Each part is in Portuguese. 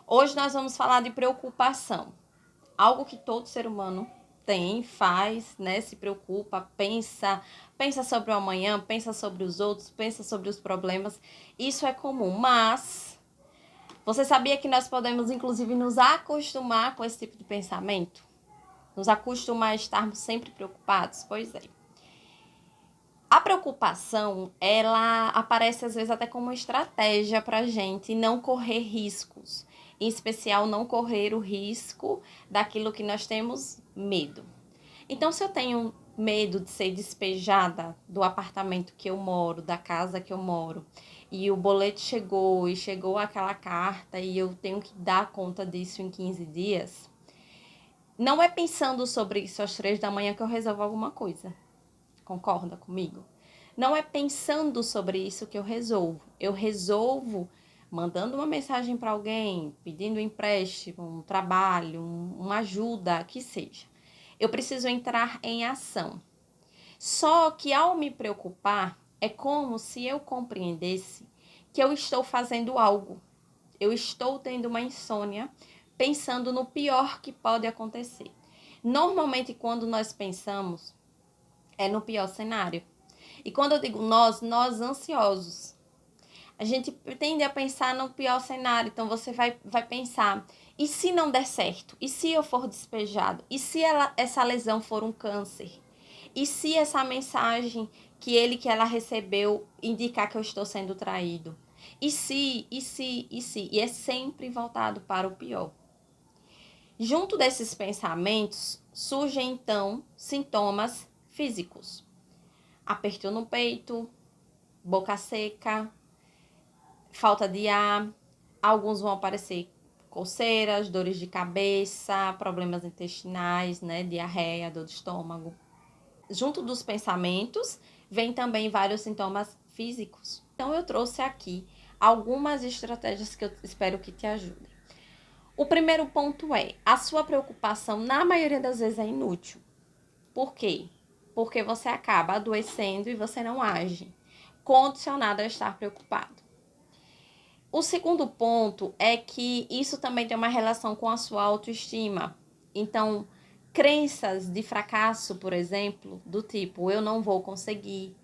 Hoje nós vamos falar de preocupação, algo que todo ser humano tem, faz, né? Se preocupa, pensa sobre o amanhã, pensa sobre os outros, pensa sobre os problemas. Isso é comum, mas você sabia que nós podemos, inclusive, nos acostumar com esse tipo de pensamento? Nos acostumar a estarmos sempre preocupados? Pois é. A preocupação, ela aparece às vezes até como uma estratégia para a gente não correr riscos. Em especial, não correr o risco daquilo que nós temos medo. Então, se eu tenho medo de ser despejada do apartamento que eu moro, da casa que eu moro, e o boleto chegou, e chegou aquela carta, e eu tenho que dar conta disso em 15 dias, não é pensando sobre isso às 3 da manhã que eu resolvo alguma coisa. Concorda comigo? Não é pensando sobre isso que eu resolvo. Eu resolvo mandando uma mensagem para alguém, pedindo um empréstimo, um trabalho, uma ajuda, que seja. Eu preciso entrar em ação. Só que ao me preocupar, é como se eu compreendesse que eu estou fazendo algo. Eu estou tendo uma insônia, pensando no pior que pode acontecer. Normalmente, quando nós pensamos, é no pior cenário. E quando eu digo nós ansiosos, a gente tende a pensar no pior cenário. Então você vai pensar, e se não der certo? E se eu for despejado? E se essa lesão for um câncer? E se essa mensagem que ela recebeu indicar que eu estou sendo traído? E se? E é sempre voltado para o pior. Junto desses pensamentos, surgem então sintomas físicos. Aperto no peito, boca seca, falta de ar, alguns vão aparecer coceiras, dores de cabeça, problemas intestinais, né, diarreia, dor de estômago. Junto dos pensamentos, vem também vários sintomas físicos. Então eu trouxe aqui algumas estratégias que eu espero que te ajudem. O primeiro ponto é, a sua preocupação na maioria das vezes é inútil. Por quê? Porque você acaba adoecendo e você não age, condicionado a estar preocupado. O segundo ponto é que isso também tem uma relação com a sua autoestima. Então, crenças de fracasso, por exemplo, do tipo, eu não vou conseguir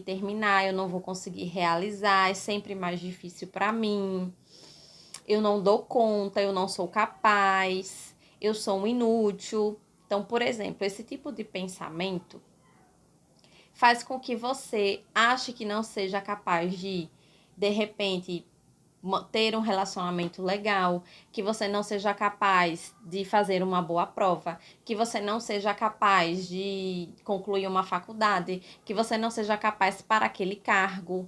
terminar, eu não vou conseguir realizar, é sempre mais difícil para mim, eu não dou conta, eu não sou capaz, eu sou um inútil. Então, por exemplo, esse tipo de pensamento faz com que você ache que não seja capaz de repente, ter um relacionamento legal, que você não seja capaz de fazer uma boa prova, que você não seja capaz de concluir uma faculdade, que você não seja capaz para aquele cargo,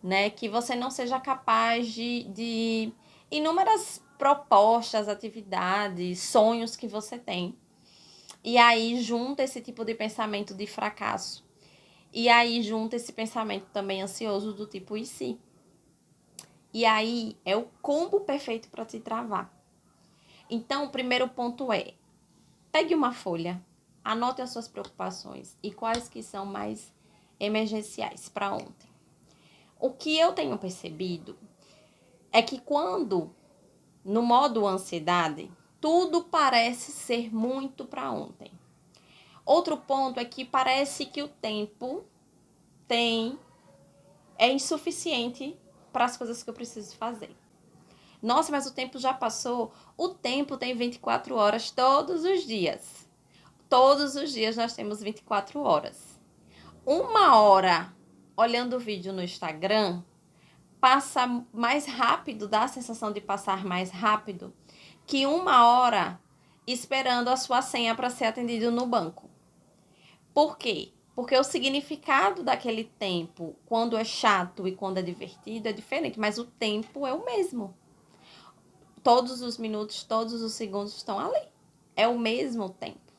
né? Que você não seja capaz de inúmeras propostas, atividades, sonhos que você tem. E aí junta esse tipo de pensamento de fracasso. E aí junta esse pensamento também ansioso do tipo e se? E aí é o combo perfeito para te travar. Então, o primeiro ponto é, pegue uma folha, anote as suas preocupações e quais que são mais emergenciais para ontem. O que eu tenho percebido é que quando, no modo ansiedade, tudo parece ser muito para ontem. Outro ponto é que parece que o tempo é insuficiente para as coisas que eu preciso fazer. Nossa, mas o tempo já passou. O tempo tem 24 horas todos os dias. Todos os dias nós temos 24 horas. 1 hora olhando o vídeo no Instagram passa mais rápido, dá a sensação de passar mais rápido que 1 hora esperando a sua senha para ser atendido no banco. Por quê? Porque o significado daquele tempo, quando é chato e quando é divertido, é diferente, mas o tempo é o mesmo. Todos os minutos, todos os segundos estão ali. É o mesmo tempo.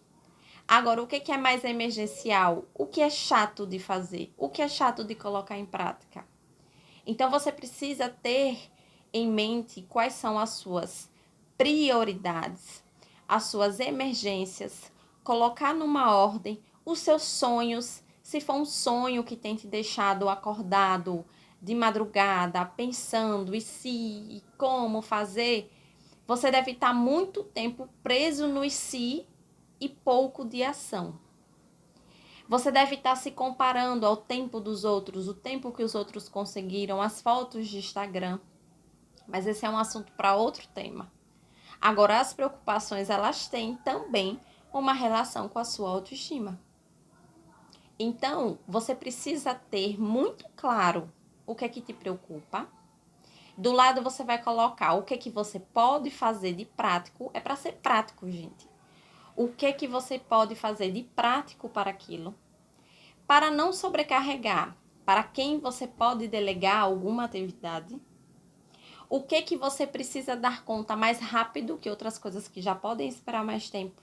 Agora, o que é mais emergencial? O que é chato de fazer? O que é chato de colocar em prática? Então, você precisa ter em mente quais são as suas prioridades, as suas emergências, colocar numa ordem os seus sonhos, se for um sonho que tem te deixado acordado de madrugada, pensando e se, e como fazer, você deve estar muito tempo preso no si e pouco de ação. Você deve estar se comparando ao tempo dos outros, o tempo que os outros conseguiram, as fotos de Instagram. Mas esse é um assunto para outro tema. Agora, as preocupações, elas têm também uma relação com a sua autoestima. Então, você precisa ter muito claro o que é que te preocupa. Do lado você vai colocar o que é que você pode fazer de prático. É para ser prático, gente. O que é que você pode fazer de prático para aquilo? Para não sobrecarregar. Para quem você pode delegar alguma atividade? O que é que você precisa dar conta mais rápido que outras coisas que já podem esperar mais tempo,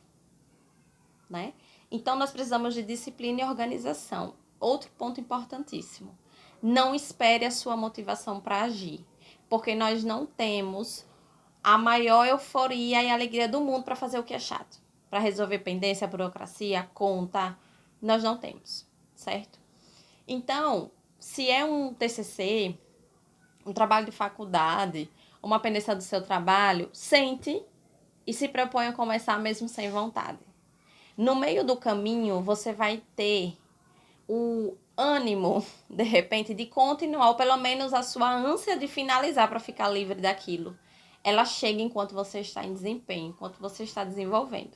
né? Então, nós precisamos de disciplina e organização. Outro ponto importantíssimo. Não espere a sua motivação para agir, porque nós não temos a maior euforia e alegria do mundo para fazer o que é chato. Para resolver pendência, burocracia, conta, nós não temos, certo? Então, se é um TCC, um trabalho de faculdade, uma pendência do seu trabalho, sente e se propõe a começar mesmo sem vontade. No meio do caminho, você vai ter o ânimo, de repente, de continuar, ou pelo menos a sua ânsia de finalizar para ficar livre daquilo. Ela chega enquanto você está em desempenho, enquanto você está desenvolvendo.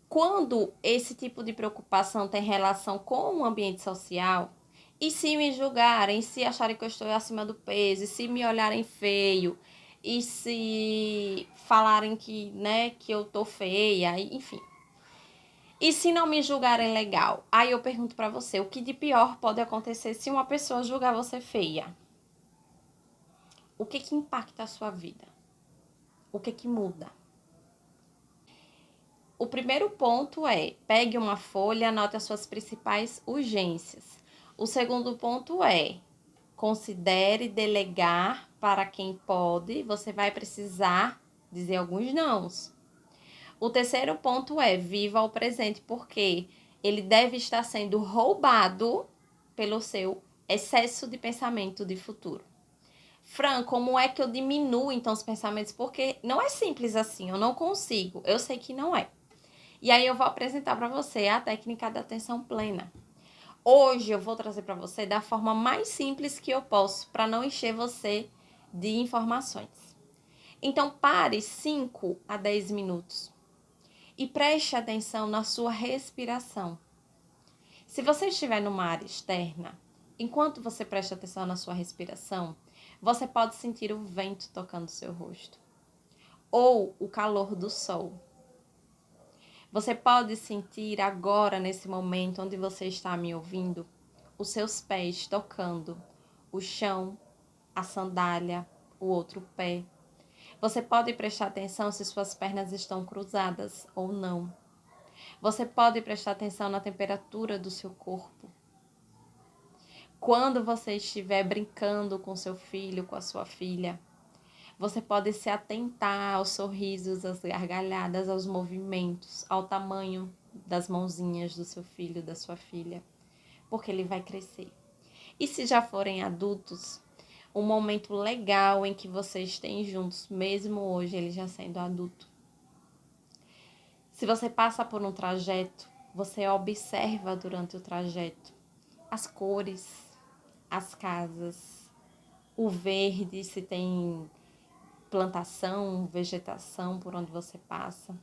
Quando esse tipo de preocupação tem relação com o ambiente social, e se me julgarem, se acharem que eu estou acima do peso, e se me olharem feio, e se falarem que, né, que eu tô feia, enfim. E se não me julgarem legal? Aí eu pergunto pra você, o que de pior pode acontecer se uma pessoa julgar você feia? O que impacta a sua vida? O que muda? O primeiro ponto é, pegue uma folha, anote as suas principais urgências. O segundo ponto é, considere delegar para quem pode, você vai precisar dizer alguns nãos. O terceiro ponto é, viva o presente, porque ele deve estar sendo roubado pelo seu excesso de pensamento de futuro. Fran, como é que eu diminuo, então, os pensamentos? Porque não é simples assim, eu não consigo, eu sei que não é. E aí eu vou apresentar para você a técnica da atenção plena. Hoje eu vou trazer para você da forma mais simples que eu posso, para não encher você de informações. Então, pare 5 a 10 minutos e preste atenção na sua respiração. Se você estiver numa área externa, enquanto você presta atenção na sua respiração, você pode sentir o vento tocando seu rosto ou o calor do sol. Você pode sentir agora, nesse momento onde você está me ouvindo, os seus pés tocando o chão, a sandália, o outro pé. Você pode prestar atenção se suas pernas estão cruzadas ou não. Você pode prestar atenção na temperatura do seu corpo. Quando você estiver brincando com seu filho, com a sua filha, você pode se atentar aos sorrisos, às gargalhadas, aos movimentos, ao tamanho das mãozinhas do seu filho, da sua filha, porque ele vai crescer. E se já forem adultos, um momento legal em que vocês têm juntos, mesmo hoje ele já sendo adulto. Se você passa por um trajeto, você observa durante o trajeto as cores, as casas, o verde, se tem plantação, vegetação por onde você passa.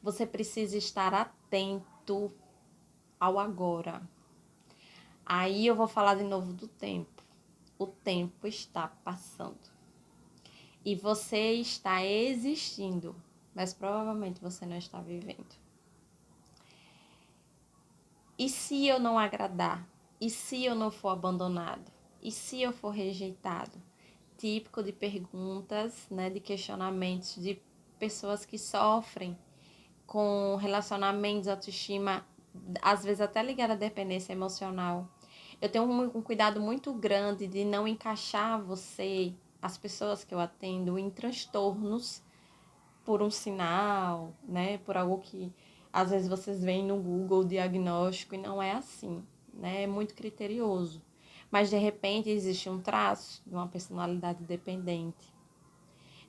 Você precisa estar atento ao agora. Aí eu vou falar de novo do tempo. O tempo está passando. E você está existindo, mas provavelmente você não está vivendo. E se eu não agradar? E se eu não for abandonado? E se eu for rejeitado? Típico de perguntas, né, de questionamentos de pessoas que sofrem com relacionamentos, autoestima, às vezes até ligada à dependência emocional. Eu tenho um cuidado muito grande de não encaixar você, as pessoas que eu atendo, em transtornos por um sinal, né, por algo que às vezes vocês veem no Google diagnóstico e não é assim, né, é muito criterioso. mas de repente existe um traço de uma personalidade dependente.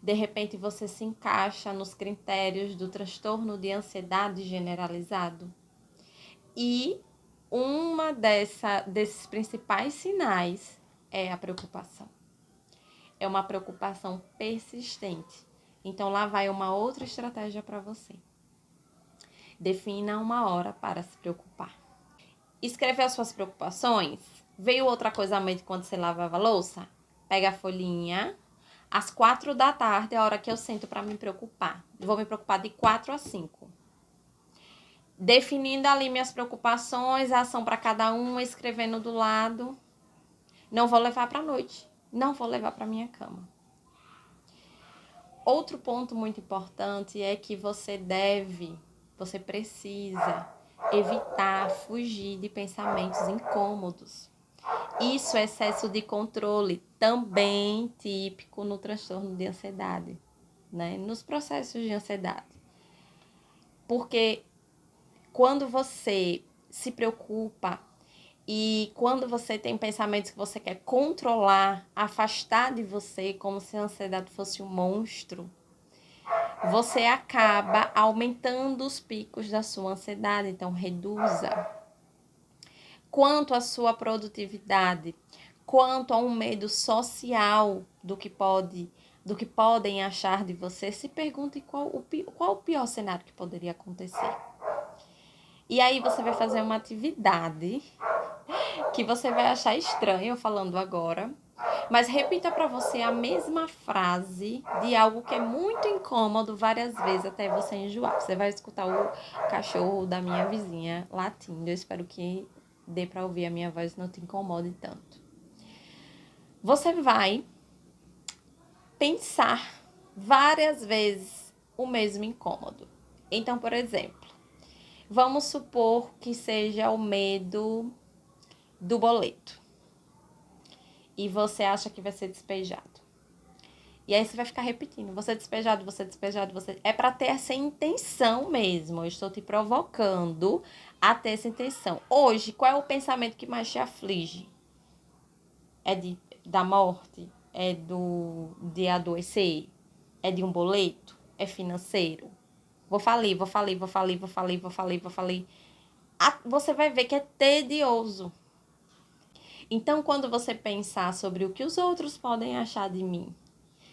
De repente você se encaixa nos critérios do transtorno de ansiedade generalizado. E desses principais sinais é a preocupação. É uma preocupação persistente. Então, lá vai uma outra estratégia para você. Defina uma hora para se preocupar. Escrever as suas preocupações. Veio outra coisa à mente quando você lavava a louça? Pega a folhinha. Às 4 da tarde é a hora que eu sento para me preocupar. Vou me preocupar de 4 a 5. Definindo ali minhas preocupações, a ação para cada uma, escrevendo do lado. Não vou levar para a noite. Não vou levar para minha cama. Outro ponto muito importante é que você precisa evitar fugir de pensamentos incômodos. Isso é excesso de controle, também típico no transtorno de ansiedade, né? Nos processos de ansiedade. Porque quando você se preocupa e quando você tem pensamentos que você quer controlar, afastar de você, como se a ansiedade fosse um monstro, você acaba aumentando os picos da sua ansiedade, então reduza. Quanto à sua produtividade, quanto a um medo social do que podem achar de você, se pergunte qual o pior cenário que poderia acontecer. E aí você vai fazer uma atividade que você vai achar estranho eu falando agora, mas repita para você a mesma frase de algo que é muito incômodo várias vezes até você enjoar. Você vai escutar o cachorro da minha vizinha latindo. Eu espero que dê para ouvir a minha voz e não te incomode tanto. Você vai pensar várias vezes o mesmo incômodo. Então, por exemplo, vamos supor que seja o medo do boleto. E você acha que vai ser despejado. E aí você vai ficar repetindo, você é despejado, você é despejado, você... É para ter essa intenção mesmo, eu estou te provocando a ter essa intenção. Hoje, qual é o pensamento que mais te aflige? É da morte? É de adoecer? É de um boleto? É financeiro? Vou falir. Você vai ver que é tedioso. Então, quando você pensar sobre o que os outros podem achar de mim,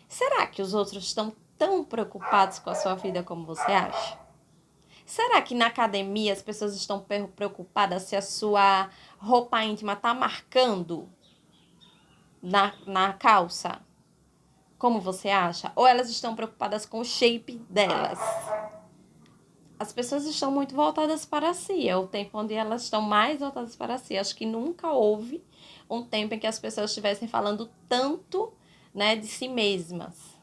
será que os outros estão tão preocupados com a sua vida como você acha? Será que na academia as pessoas estão preocupadas se a sua roupa íntima está marcando na calça? Como você acha? Ou elas estão preocupadas com o shape delas? As pessoas estão muito voltadas para si. É o tempo onde elas estão mais voltadas para si. Acho que nunca houve um tempo em que as pessoas estivessem falando tanto, né, de si mesmas.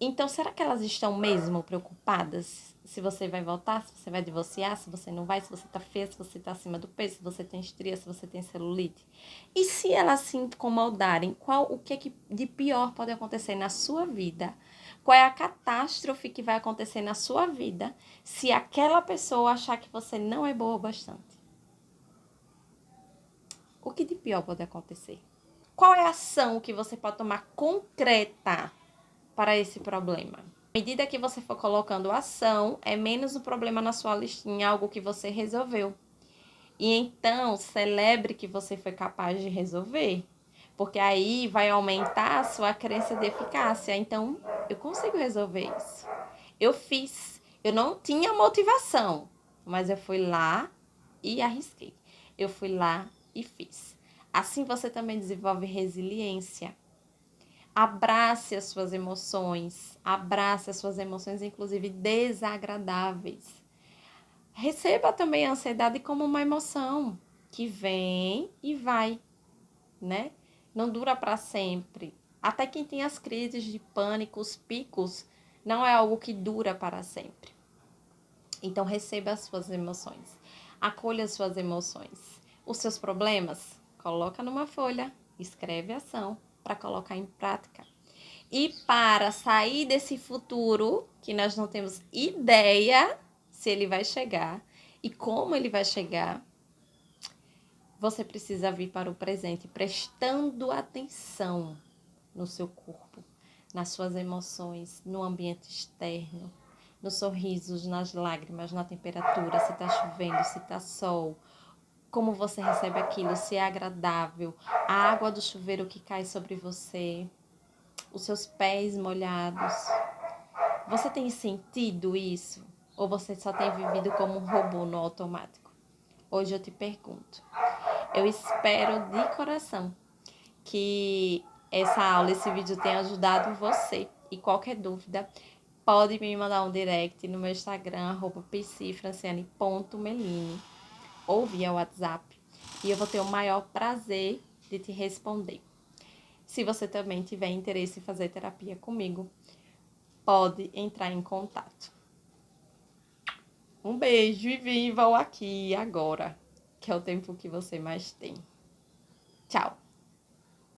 Então, será que elas estão mesmo preocupadas? Se você vai voltar, se você vai divorciar, se você não vai, se você tá feia, se você tá acima do peso, se você tem estria, se você tem celulite? E se elas se incomodarem, o que é que de pior pode acontecer na sua vida? Qual é a catástrofe que vai acontecer na sua vida se aquela pessoa achar que você não é boa o bastante? O que de pior pode acontecer? Qual é a ação que você pode tomar concreta para esse problema? À medida que você for colocando ação, é menos um problema na sua listinha, algo que você resolveu. E então, celebre que você foi capaz de resolver, porque aí vai aumentar a sua crença de eficácia. Então, eu consigo resolver isso. Eu fiz. Eu não tinha motivação, mas eu fui lá e arrisquei. Eu fui lá e fiz. Assim você também desenvolve resiliência. Abrace as suas emoções, inclusive desagradáveis. Receba também a ansiedade como uma emoção que vem e vai, né? Não dura para sempre. Até quem tem as crises de pânico, os picos, não é algo que dura para sempre. Então, receba as suas emoções. Acolha as suas emoções. Os seus problemas, coloca numa folha, escreve ação para colocar em prática. E para sair desse futuro, que nós não temos ideia se ele vai chegar e como ele vai chegar, Você precisa vir para o presente prestando atenção no seu corpo, nas suas emoções, no ambiente externo, nos sorrisos, nas lágrimas, na temperatura, se está chovendo, se está sol, como você recebe aquilo, se é agradável, a água do chuveiro que cai sobre você, os seus pés molhados. Você tem sentido isso? Ou você só tem vivido como um robô no automático? Hoje eu te pergunto. Eu espero de coração que essa aula, esse vídeo tenha ajudado você. E qualquer dúvida, pode me mandar um direct no meu Instagram, @pcfranciane.meline, ou via WhatsApp. E eu vou ter o maior prazer de te responder. Se você também tiver interesse em fazer terapia comigo, pode entrar em contato. Um beijo e viva o aqui e agora, que é o tempo que você mais tem. Tchau!